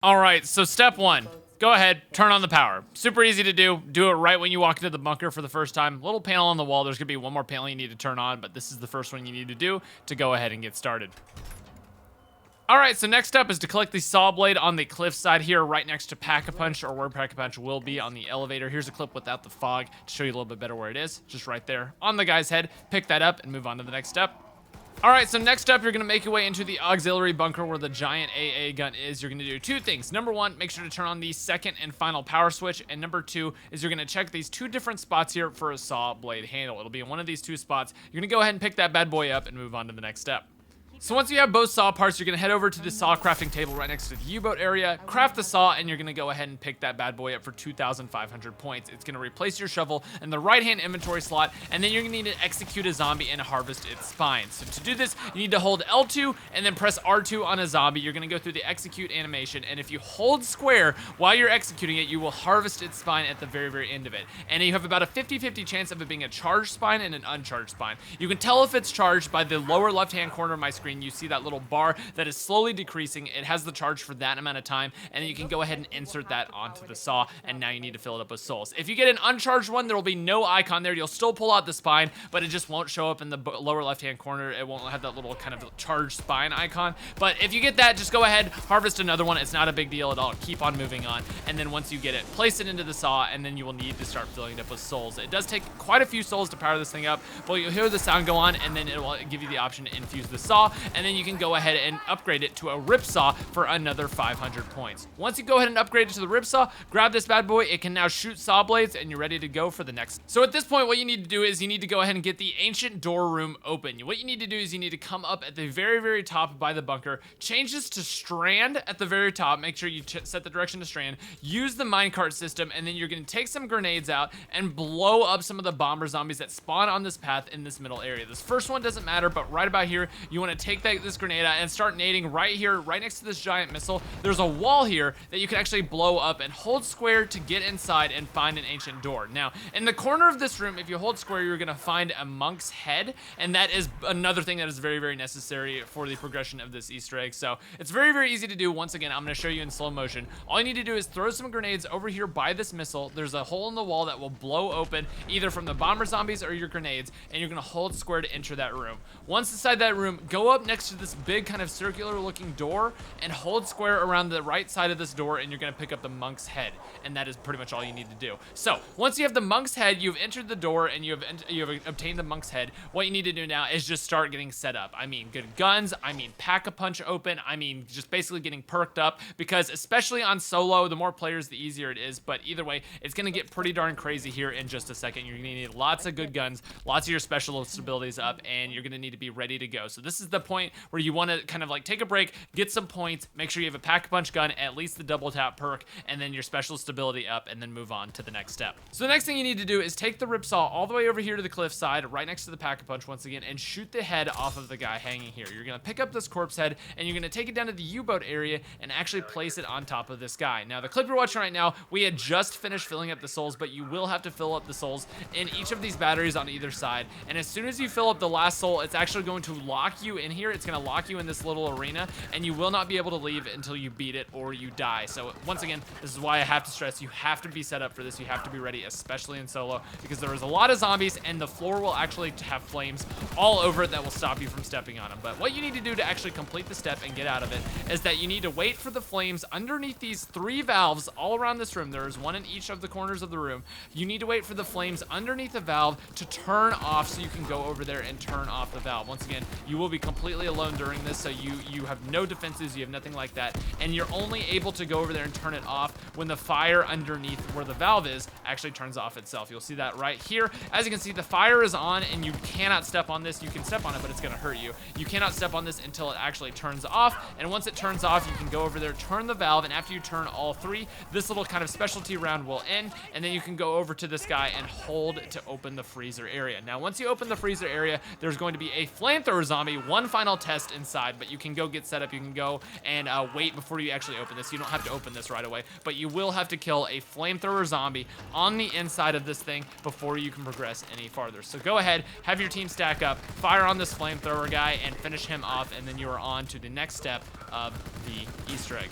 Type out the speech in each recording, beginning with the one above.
All right, so step one, go ahead, turn on the power. Super easy to do. Do it right when you walk into the bunker for the first time. Little panel on the wall. There's gonna be one more panel you need to turn on, but this is the first one you need to do to go ahead and get started. All right, so next up is to collect the saw blade on the cliff side here, right next to Pack-a-Punch, or where Pack-a-Punch will be on the elevator. Here's a clip without the fog to show you a little bit better where it is. Just right there on the guy's head. Pick that up and move on to the next step. All right, so next up, you're gonna make your way into the auxiliary bunker where the giant AA gun is. You're gonna do two things. Number one, make sure to turn on the second and final power switch. And number two is you're gonna check these two different spots here for a saw blade handle. It'll be in one of these two spots. You're gonna go ahead and pick that bad boy up and move on to the next step. So once you have both saw parts, you're gonna head over to the saw crafting table right next to the U-boat area, craft the saw, and you're gonna go ahead and pick that bad boy up for 2,500 points. It's gonna replace your shovel in the right-hand inventory slot, and then you're gonna need to execute a zombie and harvest its spine. So to do this, you need to hold L2 and then press R2 on a zombie. You're gonna go through the execute animation, and if you hold square while you're executing it, you will harvest its spine at the very, very end of it. And you have about a 50-50 chance of it being a charged spine and an uncharged spine. You can tell if it's charged by the lower left-hand corner of my screen. You see that little bar that is slowly decreasing. It has the charge for that amount of time, and then you can go ahead and insert that onto the saw, and now you need to fill it up with souls. If you get an uncharged one, there will be no icon there. You'll still pull out the spine, but it just won't show up in the lower left-hand corner. It won't have that little kind of charged spine icon. But if you get that, just go ahead, harvest another one. It's not a big deal at all. Keep on moving on, and then once you get it, place it into the saw, and then you will need to start filling it up with souls. It does take quite a few souls to power this thing up, but you'll hear the sound go on, and then it will give you the option to infuse the saw, and then you can go ahead and upgrade it to a rip saw for another 500 points. Once you go ahead and upgrade it to the rip saw, grab this bad boy. It can now shoot saw blades, and you're ready to go for the next. So at this point, what you need to do is you need to go ahead and get the ancient door room open. What you need to do is you need to come up at the very, very top by the bunker, change this to strand at the very top. Make sure you set the direction to strand. Use the minecart system, and then you're going to take some grenades out and blow up some of the bomber zombies that spawn on this path in this middle area. This first one doesn't matter, but right about here, you want to take this grenade out and start nading right here, right next to this giant missile. There's a wall here that you can actually blow up, and hold square to get inside and find an ancient door. Now, in the corner of this room, if you hold square, you're gonna find a monk's head, and that is another thing that is very, very necessary for the progression of this Easter egg. So it's very, very easy to do. Once again, I'm gonna show you in slow motion. All you need to do is throw some grenades over here by this missile. There's a hole in the wall that will blow open either from the bomber zombies or your grenades, and you're gonna hold square to enter that room. Once inside that room, go up next to this big kind of circular looking door and hold square around the right side of this door, and you're gonna pick up the monk's head, and that is pretty much all you need to do. So once you have the monk's head, you've entered the door and you have obtained the monk's head. What you need to do now is just start getting set up. I mean good guns, I mean Pack-a-Punch open, I mean just basically getting perked up, because especially on solo, the more players the easier it is. But either way, it's gonna get pretty darn crazy here in just a second. You're gonna need lots of good guns, lots of your specialist abilities up, and you're gonna need to be ready to go. So this is the point where you want to kind of like take a break, get some points, make sure you have a Pack-a-Punch gun, at least the double tap perk, and then your specialist ability up, and then move on to the next step. So the next thing you need to do is take the ripsaw all the way over here to the cliff side, right next to the Pack-a-Punch once again, and shoot the head off of the guy hanging here. You're gonna pick up this corpse head, and you're gonna take it down to the U-boat area and actually place it on top of this guy. Now, the clip you're watching right now, we had just finished filling up the souls, but you will have to fill up the souls in each of these batteries on either side. And as soon as you fill up the last soul, it's actually going to lock you in here. It's gonna lock you in this little arena, and you will not be able to leave until you beat it or you die. So once again, this is why I have to stress, you have to be set up for this. You have to be ready, especially in solo, because there is a lot of zombies, and the floor will actually have flames all over it that will stop you from stepping on them. But what you need to do to actually complete the step and get out of it is that you need to wait for the flames underneath these 3 valves all around this room. There is one in each of the corners of the room. You need to wait for the flames underneath the valve to turn off, so you can go over there and turn off the valve. Once again, you will be completely alone during this, so you have no defenses, you have nothing like that, and you're only able to go over there and turn it off when the fire underneath where the valve is actually turns off itself. You'll see that right here. As you can see, the fire is on, and you cannot step on this. You can step on it, but it's gonna hurt you. You cannot step on this until it actually turns off, and once it turns off, you can go over there, turn the valve, and after you turn all 3, this little kind of specialty round will end, and then you can go over to this guy and hold to open the freezer area. Now, once you open the freezer area, there's going to be a flamethrower zombie, one final test inside, but you can go get set up. You can go and wait before you actually open this. You don't have to open this right away, but you will have to kill a flamethrower zombie on the inside of this thing before you can progress any farther. So go ahead, have your team stack up, fire on this flamethrower guy, and finish him off, and then you are on to the next step of the Easter egg.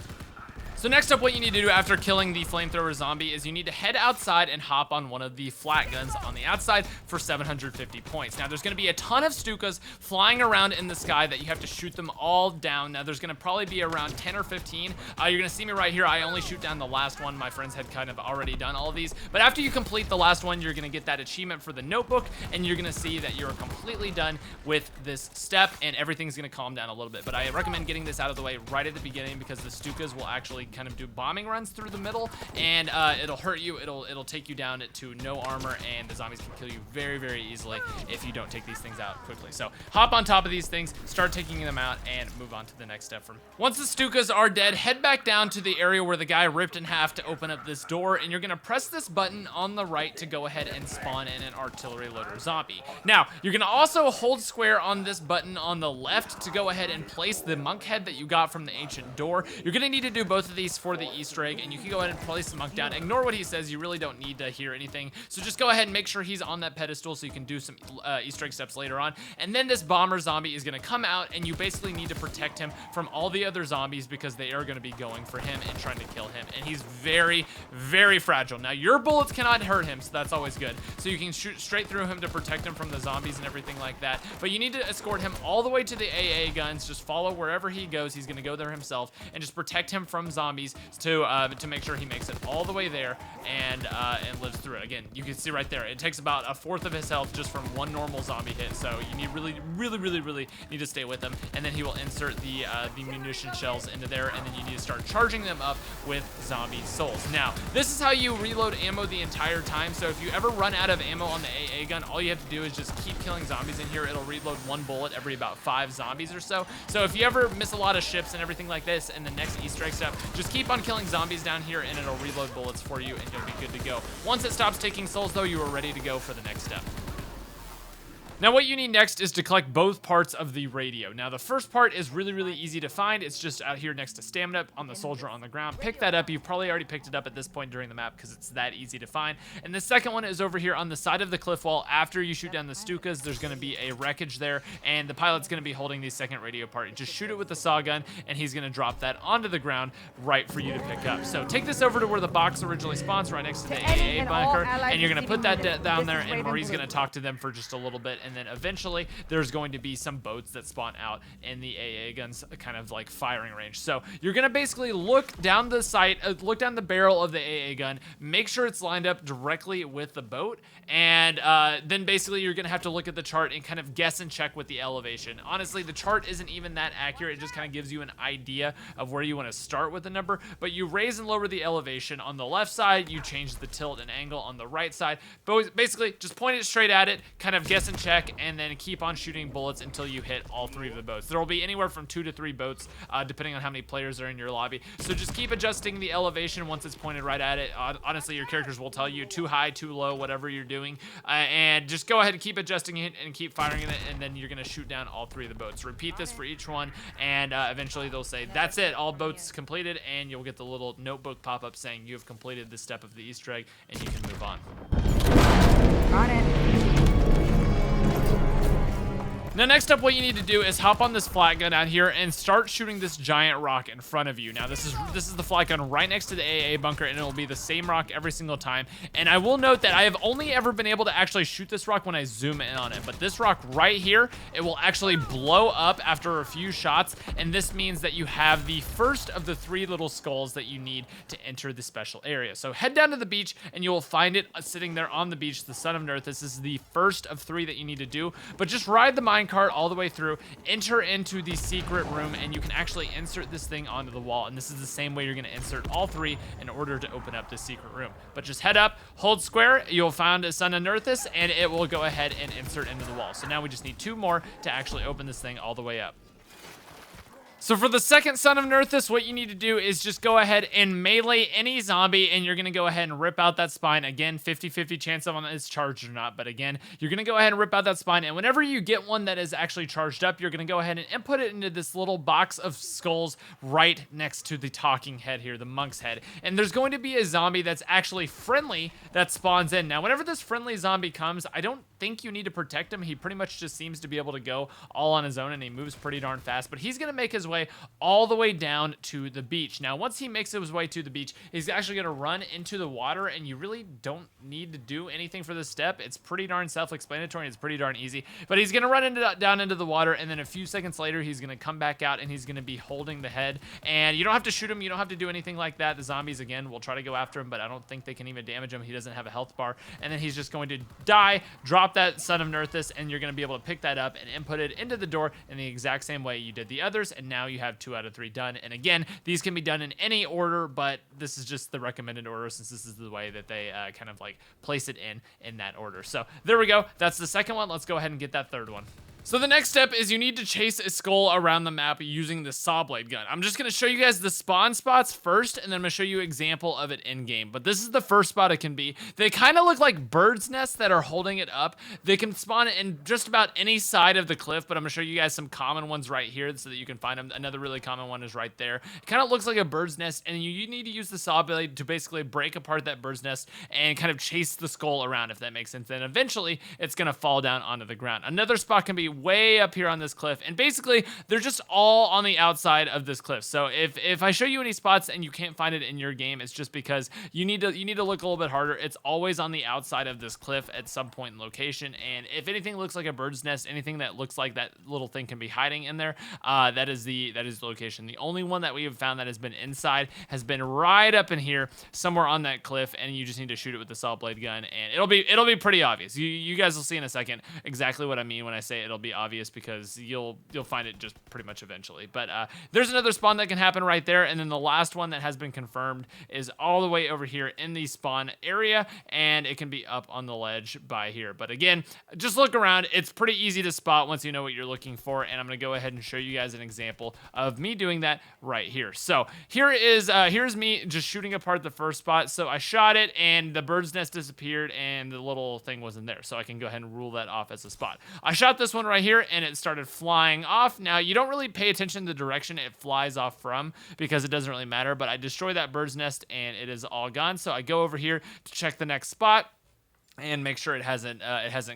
So next up, what you need to do after killing the flamethrower zombie is you need to head outside and hop on one of the flat guns on the outside for 750 points. Now, there's going to be a ton of Stukas flying around in the sky that you have to shoot them all down. Now, there's going to probably be around 10 or 15. You're going to see me right here. I only shoot down the last one. My friends had kind of already done all of these. But after you complete the last one, you're going to get that achievement for the notebook, and you're going to see that you're completely done with this step, and everything's going to calm down a little bit. But I recommend getting this out of the way right at the beginning because the Stukas will actually kind of do bombing runs through the middle, and it'll hurt you. It'll take you down to no armor, and the zombies can kill you very, very easily if you don't take these things out quickly. So hop on top of these things, start taking them out, and move on to the next step. Once the Stukas are dead, head back down to the area where the guy ripped in half to open up this door, and you're gonna press this button on the right to go ahead and spawn in an artillery loader zombie. Now, you're gonna also hold square on this button on the left to go ahead and place the monk head that you got from the ancient door. You're gonna need to do both of these for the Easter egg, and you can go ahead and place the monk down. Ignore what he says. You really don't need to hear anything. So just go ahead and make sure he's on that pedestal so you can do some Easter egg steps later on. And then this bomber zombie is going to come out, and you basically need to protect him from all the other zombies because they are going to be going for him and trying to kill him. And he's very, very fragile. Now, your bullets cannot hurt him, so that's always good. So you can shoot straight through him to protect him from the zombies and everything like that. But you need to escort him all the way to the AA guns. Just follow wherever he goes. He's going to go there himself, and just protect him from zombies to make sure he makes it all the way there and lives through it. Again, you can see right there, it takes about a fourth of his health just from one normal zombie hit. So you need really need to stay with him, and then he will insert the munition shells into there, and then you need to start charging them up with zombie souls. Now, this is how you reload ammo the entire time. So if you ever run out of ammo on the AA gun, all you have to do is just keep killing zombies in here. It'll reload one bullet every about 5 zombies or so. So if you ever miss a lot of ships and everything like this in the next Easter egg step, just keep on killing zombies down here, and it'll reload bullets for you, and you'll be good to go. Once it stops taking souls, though, you are ready to go for the next step. Now, what you need next is to collect both parts of the radio. Now, the first part is really easy to find. It's just out here next to stamina on the soldier on the ground. Pick that up. You've probably already picked it up at this point during the map because it's that easy to find. And the second one is over here on the side of the cliff wall. After you shoot down the Stukas, there's going to be a wreckage there, and the pilot's going to be holding the second radio part. Just shoot it with the saw gun, and he's going to drop that onto the ground right for you to pick up. So take this over to where the box originally spawns, right next to the AA bunker, and you're going to put that down there, and Marie's going to talk to them for just a little bit, and then eventually there's going to be some boats that spawn out in the AA gun's kind of like firing range. So you're going to basically look down the sight, look down the barrel of the AA gun, make sure it's lined up directly with the boat, and then basically you're going to have to look at the chart and kind of guess and check with the elevation. Honestly, the chart isn't even that accurate. It just kind of gives you an idea of where you want to start with the number, but you raise and lower the elevation. On the left side, you change the tilt and angle. On the right side, but basically just point it straight at it, kind of guess and check, and then keep on shooting bullets until you hit all 3 of the boats. There will be anywhere from 2 to 3 boats, depending on how many players are in your lobby. So just keep adjusting the elevation once it's pointed right at it. Honestly, your characters will tell you too high, too low, whatever you're doing, and just go ahead and keep adjusting it and keep firing it, and then you're going to shoot down all 3 of the boats. Repeat this for each one, and eventually they'll say, that's it, all boats completed, and you'll get the little notebook pop up saying you have completed this step of the Easter egg, and you can move on. On it. Now, next up, what you need to do is hop on this flat gun out here and start shooting this giant rock in front of you. Now, this is the flat gun right next to the AA bunker, and it'll be the same rock every single time. And I will note that I have only ever been able to actually shoot this rock when I zoom in on it. But this rock right here, it will actually blow up after a few shots, and this means that you have the first of the 3 little skulls that you need to enter the special area. So head down to the beach, and you will find it sitting there on the beach, the Son of Nerth. This is the first of 3 that you need to do. But just ride the minecart all the way through, enter into the secret room, and you can actually insert this thing onto the wall. And this is the same way you're going to insert all 3 in order to open up the secret room. But just head up, hold square, you'll find a Son of Nerthus, and it will go ahead and insert into the wall. So now we just need 2 more to actually open this thing all the way up. So for the second Son of Nerthus, what you need to do is just go ahead and melee any zombie, and you're going to go ahead and rip out that spine. Again, 50-50 chance of it's charged or not, but again, you're going to go ahead and rip out that spine, and whenever you get one that is actually charged up, you're going to go ahead and input it into this little box of skulls right next to the talking head here, the monk's head. And there's going to be a zombie that's actually friendly that spawns in. Now, whenever this friendly zombie comes, I don't think you need to protect him. He pretty much just seems to be able to go all on his own, and he moves pretty darn fast, but he's going to make his his way all the way down to the beach. Now, once he makes his way to the beach, he's actually going to run into the water, and you really don't need to do anything for this step. It's pretty darn self-explanatory. It's pretty darn easy. But he's going to run down into the water, and then a few seconds later, he's going to come back out, and he's going to be holding the head. And you don't have to shoot him. You don't have to do anything like that. The zombies, again, will try to go after him, but I don't think they can even damage him. He doesn't have a health bar. And then he's just going to die, drop that Son of Nerthus, and you're going to be able to pick that up and input it into the door in the exact same way you did the others. And now you have 2 out of 3 done. And again, these can be done in any order, but this is just the recommended order since this is the way that they kind of like place it in that order. So there we go. That's the second one. Let's go ahead and get that third one. So the next step is you need to chase a skull around the map using the saw blade gun. I'm just going to show you guys the spawn spots first, and then I'm going to show you an example of it in game. But this is the first spot it can be. They kind of look like birds' nests that are holding it up. They can spawn in just about any side of the cliff, but I'm going to show you guys some common ones right here so that you can find them. Another really common one is right there. It kind of looks like a bird's nest, and you need to use the saw blade to basically break apart that bird's nest and kind of chase the skull around, if that makes sense. Then eventually, it's going to fall down onto the ground. Another spot can be way up here on this cliff, and basically they're just all on the outside of this cliff. So if I show you any spots and you can't find it in your game, it's just because you need to look a little bit harder. It's always on the outside of this cliff at some point in location, and if anything looks like a bird's nest, anything that looks like that little thing can be hiding in there, that is the location. The only one that we have found that has been inside has been right up in here somewhere on that cliff, and you just need to shoot it with the saw blade gun, and it'll be pretty obvious. You guys will see in a second exactly what I mean when I say it'll be obvious, because you'll find it just pretty much eventually. But there's another spawn that can happen right there, and then the last one that has been confirmed is all the way over here in the spawn area, and it can be up on the ledge by here. But again, just look around. It's pretty easy to spot once you know what you're looking for, and I'm going to go ahead and show you guys an example of me doing that right here. So here's me just shooting apart the first spot. So I shot it, and the bird's nest disappeared, and the little thing wasn't there. So I can go ahead and rule that off as a spot. I shot this one right here, and it started flying off. Now, you don't really pay attention to the direction it flies off from because it doesn't really matter, but I destroy that bird's nest, and it is all gone. So I go over here to check the next spot and make sure it hasn't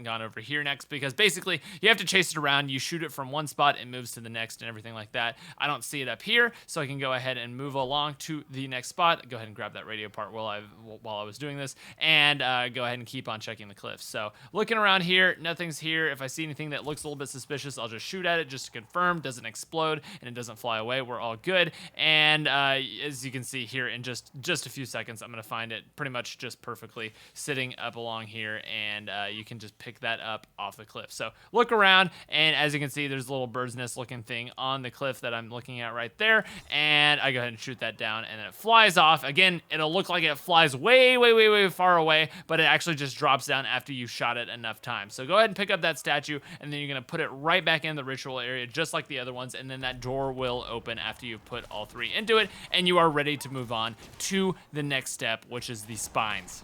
gone over here next, because basically you have to chase it around. You shoot it from one spot, it moves to the next and everything like that. I don't see it up here, so I can go ahead and move along to the next spot. Go ahead and grab that radio part while I was doing this, and go ahead and keep on checking the cliffs. So looking around here, nothing's here. If I see anything that looks a little bit suspicious, I'll just shoot at it just to confirm it doesn't explode and it doesn't fly away. We're all good. And as you can see here, in just a few seconds, I'm gonna find it pretty much just perfectly sitting up along here, and you can just pick that up off the cliff. So look around, and as you can see, there's a little bird's nest looking thing on the cliff that I'm looking at right there, and I go ahead and shoot that down, and then it flies off. Again, it'll look like it flies way far away, but it actually just drops down after you shot it enough times. So go ahead and pick up that statue, and then you're gonna put it right back in the ritual area just like the other ones, and then that door will open after you've put all 3 into it, and you are ready to move on to the next step, which is the spines.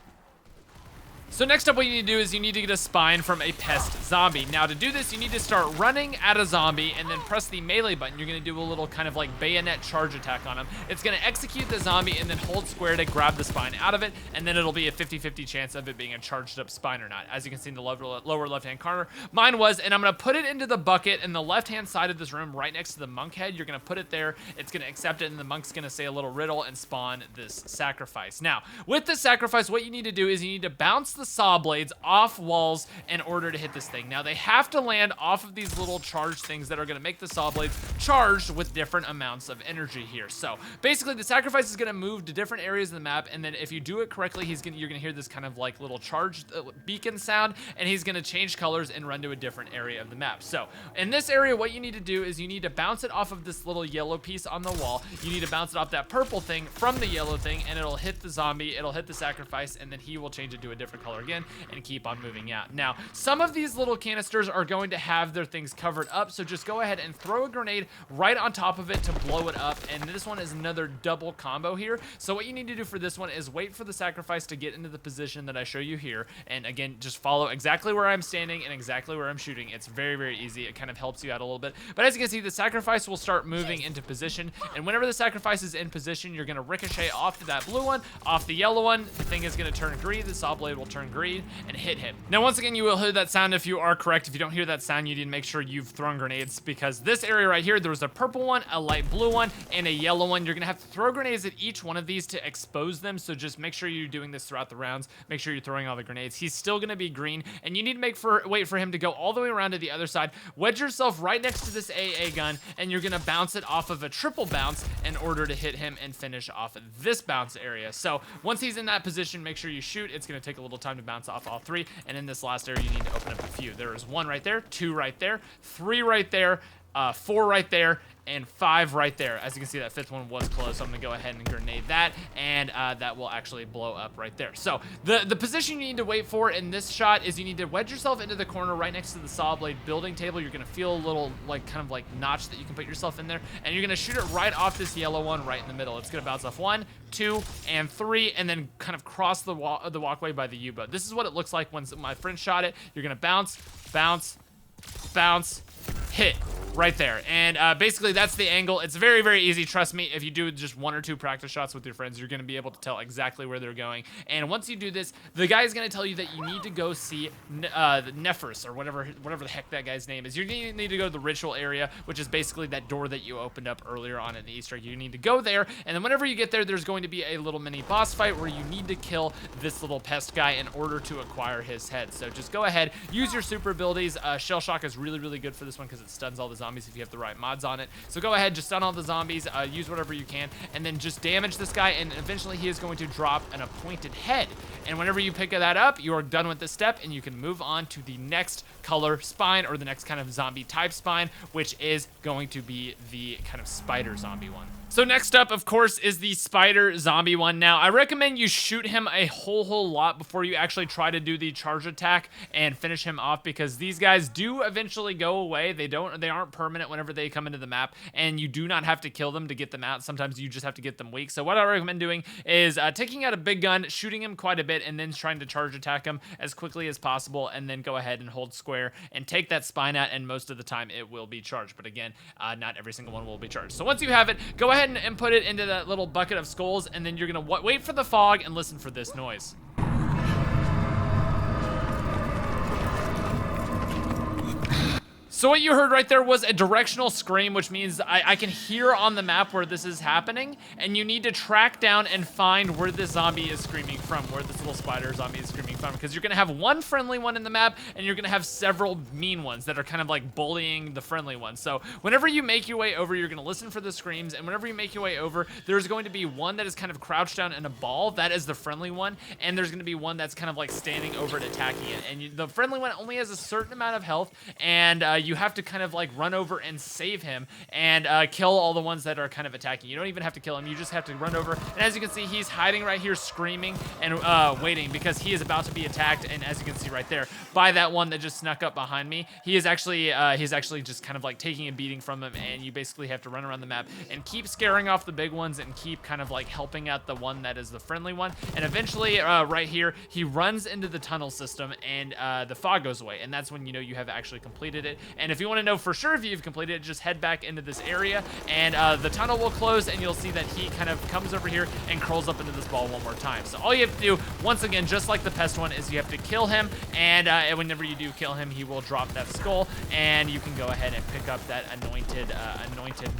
So next up, what you need to do is you need to get a spine from a pest zombie. Now to do this, you need to start running at a zombie and then press the melee button. You're gonna do a little kind of like bayonet charge attack on him. It's gonna execute the zombie and then hold square to grab the spine out of it, and then it'll be a 50-50 chance of it being a charged up spine or not. As you can see in the lower left-hand corner, mine was, and I'm gonna put it into the bucket in the left-hand side of this room right next to the monk head. You're gonna put it there, it's gonna accept it, and the monk's gonna say a little riddle and spawn this sacrifice. Now, with this sacrifice, what you need to do is you need to bounce the saw blades off walls in order to hit this thing. Now, they have to land off of these little charged things that are going to make the saw blades charged with different amounts of energy here. So basically, the sacrifice is going to move to different areas of the map, and then if you do it correctly, you're going to hear this kind of like little charged beacon sound, and he's going to change colors and run to a different area of the map. So in this area, what you need to do is you need to bounce it off of this little yellow piece on the wall. You need to bounce it off that purple thing from the yellow thing, and it'll hit the zombie, it'll hit the sacrifice, and then he will change it to a different color again and keep on moving out. Now, some of these little canisters are going to have their things covered up, so just go ahead and throw a grenade right on top of it to blow it up, and this one is another double combo here. So what you need to do for this one is wait for the sacrifice to get into the position that I show you here, and again, just follow exactly where I'm standing and exactly where I'm shooting. It's very easy. It kind of helps you out a little bit, but as you can see, the sacrifice will start moving into position, and whenever the sacrifice is in position, you're going to ricochet off to that blue one, off the yellow one. The thing is going to turn green. The saw blade will turn turn green and hit him. Now, once again, you will hear that sound if you are correct. If you don't hear that sound, you need to make sure you've thrown grenades, because this area right here, there was a purple one, a light blue one, and a yellow one. You're gonna have to throw grenades at each one of these to expose them, so just make sure you're doing this throughout the rounds. Make sure you're throwing all the grenades. He's still gonna be green, and you need to wait for him to go all the way around to the other side. Wedge yourself right next to this AA gun, and you're gonna bounce it off of a triple bounce in order to hit him and finish off this bounce area. So once he's in that position, make sure you shoot. It's gonna take a little time to bounce off all three, and in this last area, you need to open up a few. There is 1 right there, 2 right there, 3 right there, 4 right there, and 5 right there. As you can see, that 5th one was close, so I'm gonna go ahead and grenade that, and that will actually blow up right there. So the position you need to wait for in this shot is you need to wedge yourself into the corner right next to the saw blade building table. You're gonna feel a little kind of notch that you can put yourself in there, and you're gonna shoot it right off this yellow one right in the middle. It's gonna bounce off 1, 2, and 3, and then kind of cross the walkway by the U-boat. This is what it looks like when my friend shot it. You're gonna bounce, bounce, bounce, hit right there, and basically that's the angle. It's very, very easy. Trust me, if you do just 1 or 2 practice shots with your friends, you're going to be able to tell exactly where they're going. And once you do this, the guy is going to tell you that you need to go see the Nephris, or whatever the heck that guy's name is. You're going to need to go to the ritual area, which is basically that door that you opened up earlier on in the Easter egg. You need to go there, and then whenever you get there, there's going to be a little mini boss fight where you need to kill this little pest guy in order to acquire his head. So just go ahead, use your super abilities. Shell Shock is really, really good for this one because it stuns all the zombies if you have the right mods on it. So go ahead, just stun all the zombies, use whatever you can, and then just damage this guy, and eventually he is going to drop an appointed head. And whenever you pick that up, you are done with this step, and you can move on to the next color spine, or the next kind of zombie type spine, which is going to be the kind of spider zombie one. So next up, of course, is the spider zombie one. Now, I recommend you shoot him a whole lot before you actually try to do the charge attack and finish him off, because these guys do eventually go away. They aren't permanent whenever they come into the map, and you do not have to kill them to get them out. Sometimes you just have to get them weak. So what I recommend doing is taking out a big gun, shooting him quite a bit, and then trying to charge attack him as quickly as possible, and then go ahead and hold square and take that spine out, and most of the time it will be charged. But again, not every single one will be charged. So once you have it, go ahead and put it into that little bucket of skulls, and then you're gonna wait for the fog and listen for this noise. So what you heard right there was a directional scream, which means I can hear on the map where this is happening, and you need to track down and find where this zombie is screaming from, where this little spider zombie is screaming from, because you're gonna have one friendly one in the map, and you're gonna have several mean ones that are kind of like bullying the friendly ones. So whenever you make your way over, you're gonna listen for the screams, and whenever you make your way over, there's going to be one that is kind of crouched down in a ball. That is the friendly one, and there's gonna be one that's kind of like standing over it, attacking it. And the friendly one only has a certain amount of health, and you have to kind of like run over and save him and kill all the ones that are kind of attacking. You don't even have to kill him. You just have to run over. And as you can see, he's hiding right here screaming and waiting, because he is about to be attacked. And as you can see right there, by that one that just snuck up behind me, he is actually he's actually just kind of like taking a beating from him. And you basically have to run around the map and keep scaring off the big ones and keep kind of like helping out the one that is the friendly one. And eventually right here, he runs into the tunnel system, and the fog goes away. And that's when you know you have actually completed it. And if you want to know for sure if you've completed it, just head back into this area, and the tunnel will close, and you'll see that he kind of comes over here and curls up into this ball one more time. So all you have to do, once again, just like the pest one, is you have to kill him, and whenever you do kill him, he will drop that skull, and you can go ahead and pick up that anointed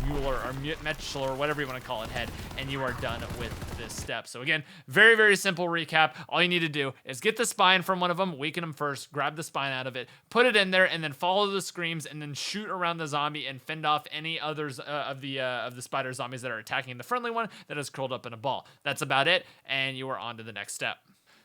Mueller or Metchel or whatever you want to call it head, and you are done with this step. So again, very, very simple recap. All you need to do is get the spine from one of them, weaken him first, grab the spine out of it, put it in there, and then follow the screams, and then shoot around the zombie and fend off any others of the spider zombies that are attacking the friendly one that is curled up in a ball. That's about it, and you are on to the next step.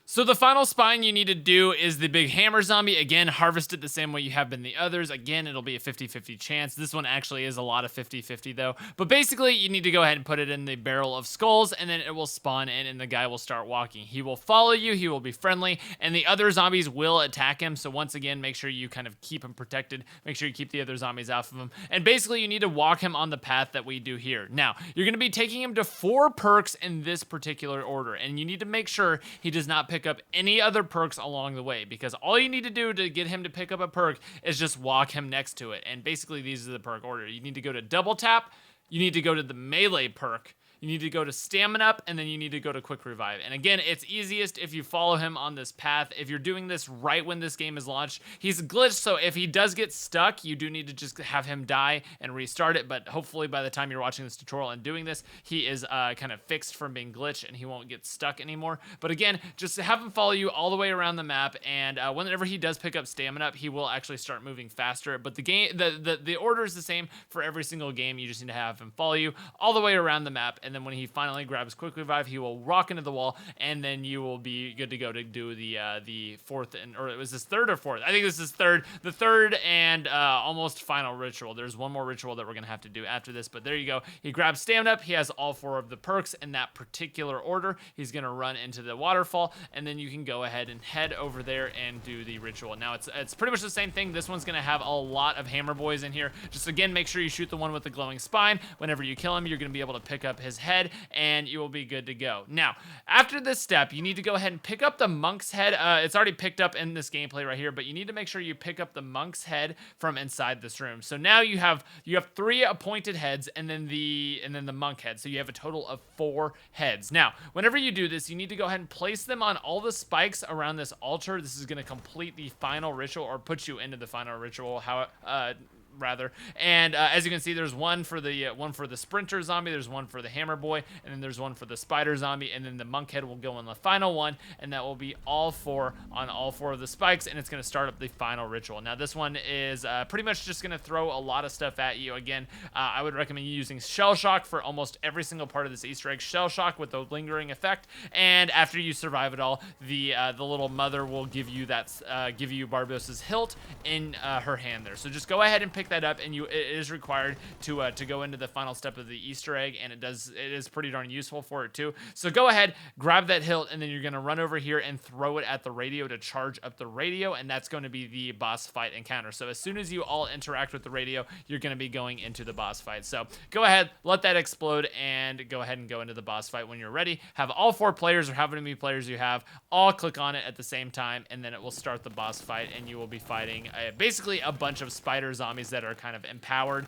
So the final spine you need to do is the big hammer zombie. Again, harvest it the same way you have been the others. Again, it'll be a 50-50 chance. This one actually is a lot of 50-50 though. But basically, you need to go ahead and put it in the barrel of skulls, and then it will spawn in, and the guy will start walking. He will follow you, he will be friendly, and the other zombies will attack him. So once again, make sure you kind of keep him protected. Make sure you keep the other zombies off of him. And basically, you need to walk him on the path that we do here. Now, you're going to be taking him to 4 perks in this particular order, and you need to make sure he does not pick up any other perks along the way, because all you need to do to get him to pick up a perk is just walk him next to it. And basically, these are the perk order. You need to go to double tap, you need to go to the melee perk, you need to go to stamina up, and then you need to go to quick revive. And again, it's easiest if you follow him on this path. If you're doing this right when this game is launched, he's glitched, so if he does get stuck, you do need to just have him die and restart it. But hopefully by the time you're watching this tutorial and doing this, he is kind of fixed from being glitched and he won't get stuck anymore. But again, just have him follow you all the way around the map, and whenever he does pick up stamina up, he will actually start moving faster. But the order is the same for every single game. You just need to have him follow you all the way around the map, and then when he finally grabs quick revive, he will rock into the wall, and then you will be good to go to do the fourth, or it was this third or fourth? I think this is third. The third and almost final ritual. There's one more ritual that we're gonna have to do after this, but there you go. He grabs stamina up. He has all 4 of the perks in that particular order. He's gonna run into the waterfall, and then you can go ahead and head over there and do the ritual. Now it's pretty much the same thing. This one's gonna have a lot of hammer boys in here. Just again, make sure you shoot the one with the glowing spine. Whenever you kill him, you're gonna be able to pick up his head, and you will be good to go. Now, after this step, you need to go ahead and pick up the monk's head. It's already picked up in this gameplay right here, but you need to make sure you pick up the monk's head from inside this room. So now you have 3 appointed heads, and then the monk head. So you have a total of 4 heads. Now, whenever you do this, you need to go ahead and place them on all the spikes around this altar. This is going to complete the final ritual, or put you into the final ritual, rather. And as you can see, there's one for the sprinter zombie, there's one for the hammer boy, and then there's one for the spider zombie, and then the monk head will go in the final one, and that will be all 4 on all 4 of the spikes, and it's going to start up the final ritual. Now this one is pretty much just going to throw a lot of stuff at you. Again, I would recommend you using shell shock for almost every single part of this Easter egg. Shell shock with the lingering effect, and after you survive it all, the little mother will give you Barbossa's hilt in her hand there. So just go ahead and pick that up, and it is required to go into the final step of the Easter egg, and it is pretty darn useful for it too. So go ahead, grab that hilt, and then you're gonna run over here and throw it at the radio to charge up the radio, and that's going to be the boss fight encounter. So as soon as you all interact with the radio, you're gonna be going into the boss fight. So go ahead, let that explode, and go ahead and go into the boss fight when you're ready. Have all 4 players, or however many players you have, all click on it at the same time, and then it will start the boss fight, and you will be fighting basically a bunch of spider zombies that are kind of empowered,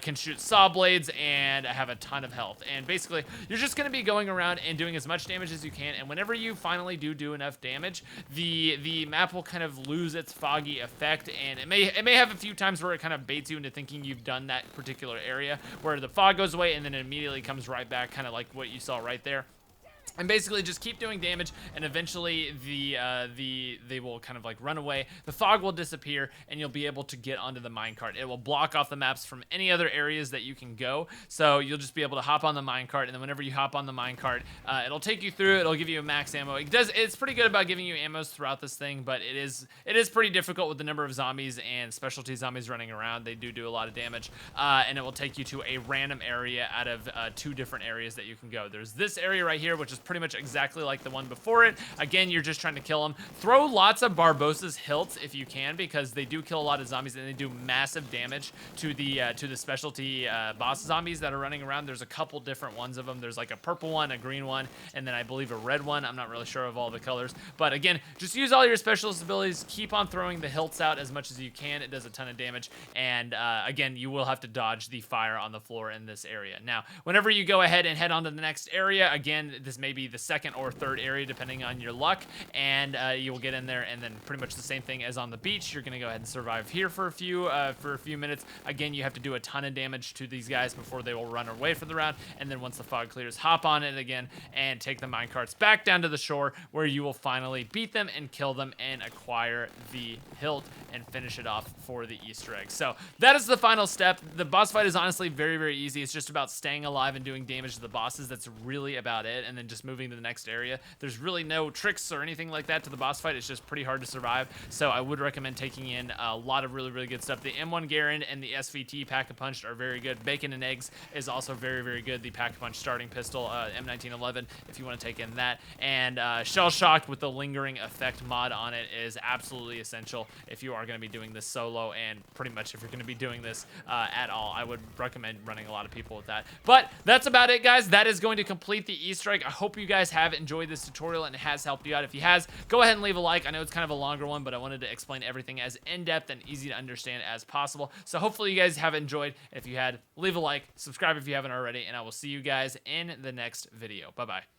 can shoot saw blades, and have a ton of health. And basically, you're just going to be going around and doing as much damage as you can, and whenever you finally do enough damage, the map will kind of lose its foggy effect, and it may have a few times where it kind of baits you into thinking you've done that particular area, where the fog goes away and then it immediately comes right back, kind of like what you saw right there. And basically just keep doing damage, and eventually they will kind of like run away. The fog will disappear, and you'll be able to get onto the minecart. It will block off the maps from any other areas that you can go. So you'll just be able to hop on the minecart, and then whenever you hop on the minecart, it'll take you through. It'll give you a max ammo. It's pretty good about giving you ammos throughout this thing, but it is pretty difficult with the number of zombies and specialty zombies running around. They do a lot of damage, and it will take you to a random area out of 2 different areas that you can go. There's this area right here, which is pretty much exactly like the one before it. Again, you're just trying to kill them. Throw lots of Barbossa's hilts if you can, because they do kill a lot of zombies, and they do massive damage to the specialty boss zombies that are running around. There's a couple different ones of them. There's like a purple one, a green one, and then I believe a red one. I'm not really sure of all the colors, but again, just use all your specialist abilities. Keep on throwing the hilts out as much as you can. It does a ton of damage, and again, you will have to dodge the fire on the floor in this area. Now, whenever you go ahead and head on to the next area, again, this may be the second or third area depending on your luck, and you will get in there, and then pretty much the same thing as on the beach. You're gonna go ahead and survive here for a few minutes. Again, you have to do a ton of damage to these guys before they will run away from the round, and then once the fog clears, hop on it again and take the minecarts back down to the shore, where you will finally beat them and kill them and acquire the hilt and finish it off for the Easter egg. So that is the final step. The boss fight is honestly very, very easy. It's just about staying alive and doing damage to the bosses. That's really about it, and then just moving to the next area. There's really no tricks or anything like that to the boss fight. It's just pretty hard to survive, so I would recommend taking in a lot of really, really good stuff. The M1 Garand and the SVT Pack-a-Punch are very good. Bacon and Eggs is also very, very good. The Pack-a-Punch starting pistol, M1911, if you want to take in that. And Shell Shocked with the lingering effect mod on it is absolutely essential if you are going to be doing this solo, and pretty much if you're going to be doing this at all. I would recommend running a lot of people with that. But that's about it, guys. That is going to complete the Easter egg. I hope hope you guys have enjoyed this tutorial and it has helped you out. If you has, go ahead and leave a like. I know it's kind of a longer one, but I wanted to explain everything as in-depth and easy to understand as possible. So hopefully you guys have enjoyed. If you had, leave a like, subscribe if you haven't already, and I will see you guys in the next video. Bye-bye.